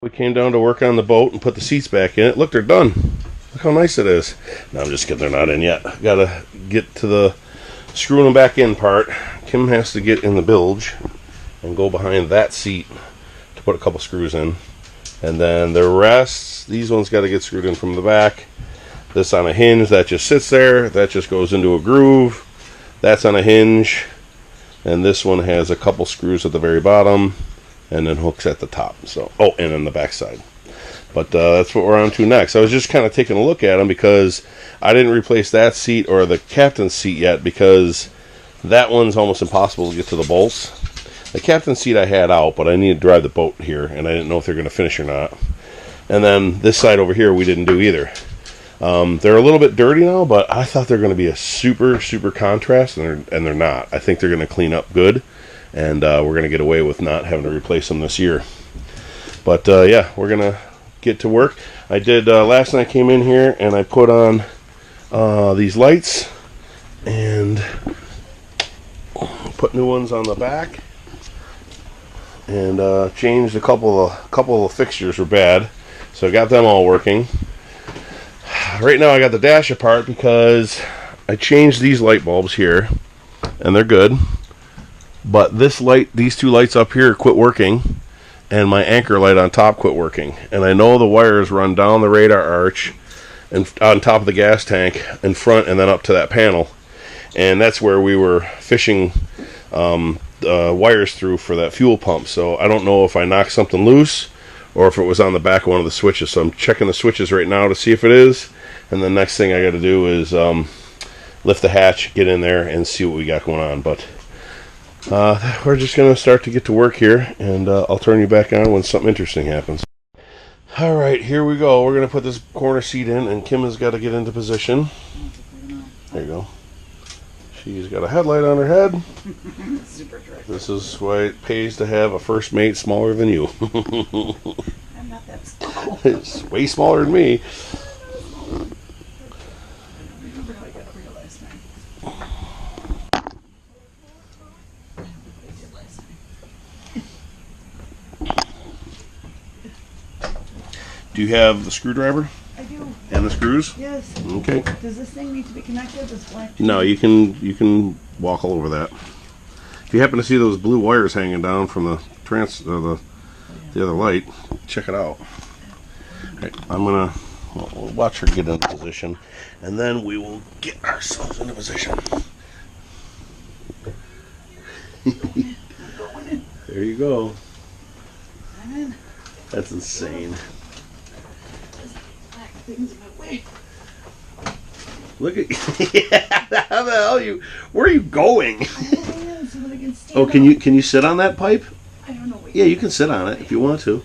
We came down to work on the boat and put the seats back in it. Look, they're done. Look how nice it is. No, I'm just kidding. They're not in yet. Gotta get to the screwing them back in part. Kim has to get in the bilge and go behind that seat to put a couple screws in. And then the rest, these ones got to get screwed in from the back. This on a hinge, that just sits there. That just goes into a groove. That's on a hinge. And this one has a couple screws at the very bottom. And then hooks at the top. So, oh, and then the back side. But that's what we're on to next. I was just kind of taking a look at them because I didn't replace that seat or the captain's seat yet because that one's almost impossible to get to the bolts. The captain's seat I had out, but I needed to drive the boat here, and I didn't know if they're going to finish or not. And then this side over here we didn't do either. They're a little bit dirty now, but I thought they're going to be a super, super contrast, and they're not. I think they're going to clean up good. And we're going to get away with not having to replace them this year. But yeah, we're going to get to work. I did last night. I came in here and I put on these lights and put new ones on the back and changed a couple of fixtures were bad, so I got them all working. Right now I got the dash apart because I changed these light bulbs here and they're good. But this light, these two lights up here quit working, and my anchor light on top quit working. And I know the wires run down the radar arch and on top of the gas tank in front and then up to that panel. And that's where we were fishing wires through for that fuel pump. So I don't know if I knocked something loose or if it was on the back of one of the switches. So I'm checking the switches right now to see if it is. And the next thing I got to do is lift the hatch, get in there, and see what we got going on. But we're just going to start to get to work here, and I'll turn you back on when something interesting happens. Alright, here we go. We're going to put this corner seat in, and Kim has got to get into position. There you go. She's got a headlight on her head. Super trick. This is why it pays to have a first mate smaller than you. I'm not that small. It's way smaller than me. Do you have the screwdriver? I do. And the screws? Yes. Okay. Does this thing need to be connected? This black? No, you can walk all over that. If you happen to see those blue wires hanging down from the the other light, check it out. Right, I'm gonna we'll watch her get into position, and then we will get ourselves into position. There you go. I'm in. That's insane. Things in my way. Look at yeah, how the hell where are you going? So that I can stand Oh, can you sit on that pipe? I don't know. Wait. Yeah, you can sit on it if you want to.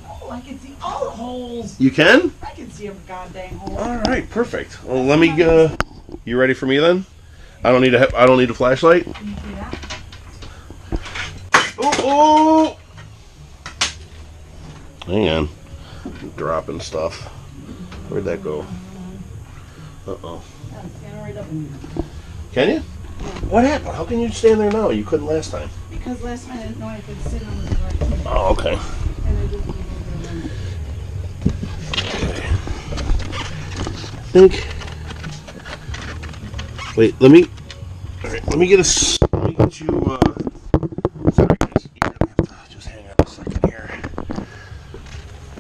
Oh, I can see all the holes. You can? I can see every goddamn hole. All right, perfect. Well, let me you ready for me then? I don't need a flashlight. Can you see that? Oh! Hang on. I'm dropping stuff. Where'd that go? Uh-oh. I'm standing right up. Can you? What happened? How can you stand there now? You couldn't last time. Because last time I didn't know I could sit on the right. Oh, okay. And I didn't know Think. Wait, let me get you, sorry guys, you're gonna have to just hang on a second here.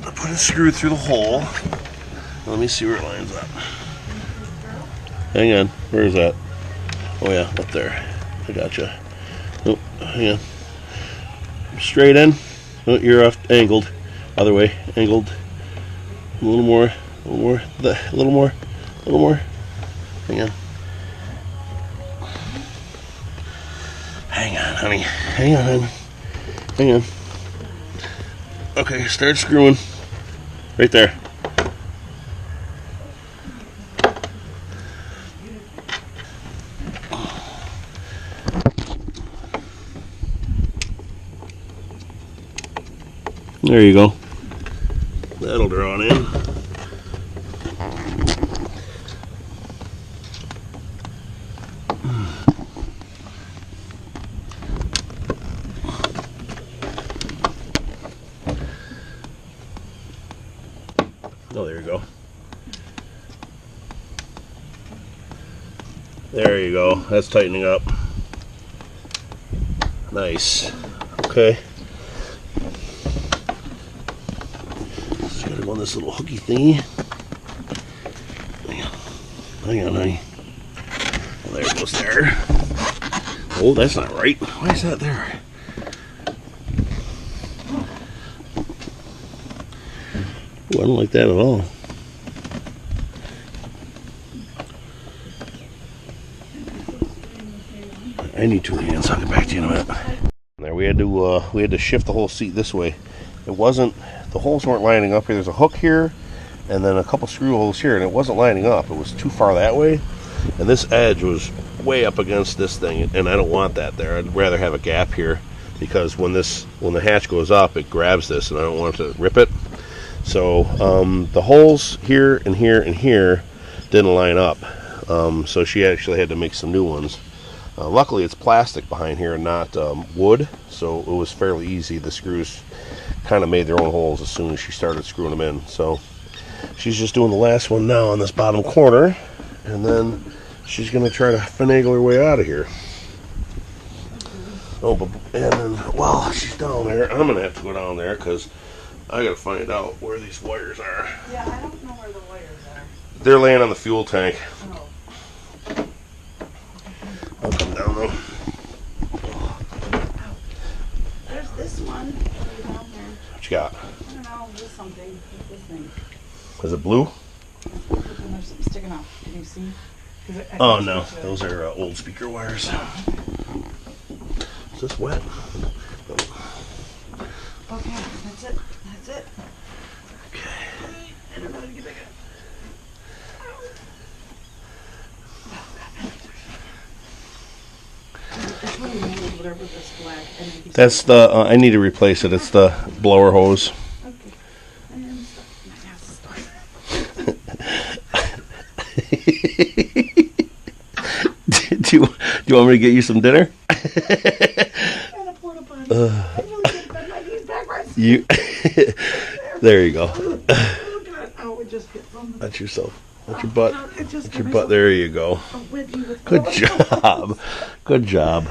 I'll put it screwed through the hole. Let me see where it lines up. Hang on, where is that? Oh yeah, up there. I gotcha. Oh, hang on. Straight in. Oh, you're off angled. Other way, angled. A little more, a little more. Hang on. Hang on, honey. Hang on, honey. Hang on. Okay, start screwing. Right there. There you go. That'll draw it in. Oh, there you go. There you go. That's tightening up. Nice. Okay. Just gotta go on this little hooky thingy. Hang on, honey. Well, there it goes there. Oh, that's not right. Why is that there? Oh, I don't like that at all. I need two hands. I'll get back to you in a minute. There, we had to shift the whole seat this way. It wasn't, the holes weren't lining up here. There's a hook here, and then a couple screw holes here, and it wasn't lining up. It was too far that way, and this edge was way up against this thing, and I don't want that there. I'd rather have a gap here, because when the hatch goes up, it grabs this, and I don't want it to rip it. So the holes here and here and here didn't line up, so she actually had to make some new ones. Luckily, it's plastic behind here and not wood, so it was fairly easy. The screws kind of made their own holes as soon as she started screwing them in. So she's just doing the last one now on this bottom corner, and then she's going to try to finagle her way out of here. Oh, but and then while she's down there, I'm going to have to go down there because I got to find out where these wires are. Yeah, I don't know where the wires are. They're laying on the fuel tank. Oh. I'll come down though. There's this one way down there. What you got? I don't know, there's something. What's this thing? Is it blue? And there's something sticking out. Can you see? Oh no, those are old speaker wires. Is this wet? Okay, that's it. That's it. Okay. Everybody get back up. Whatever this black. That's the. I need to replace it. It's the blower hose. Okay. And my ass is starting. do you want me to get you some dinner? And a porta potty. I really did bend my knees backwards. You. There you go. Oh God! Oh, it just hit something. That's yourself. That's your butt. It just That's your butt. There you go. a wedgie with Good job. Good job.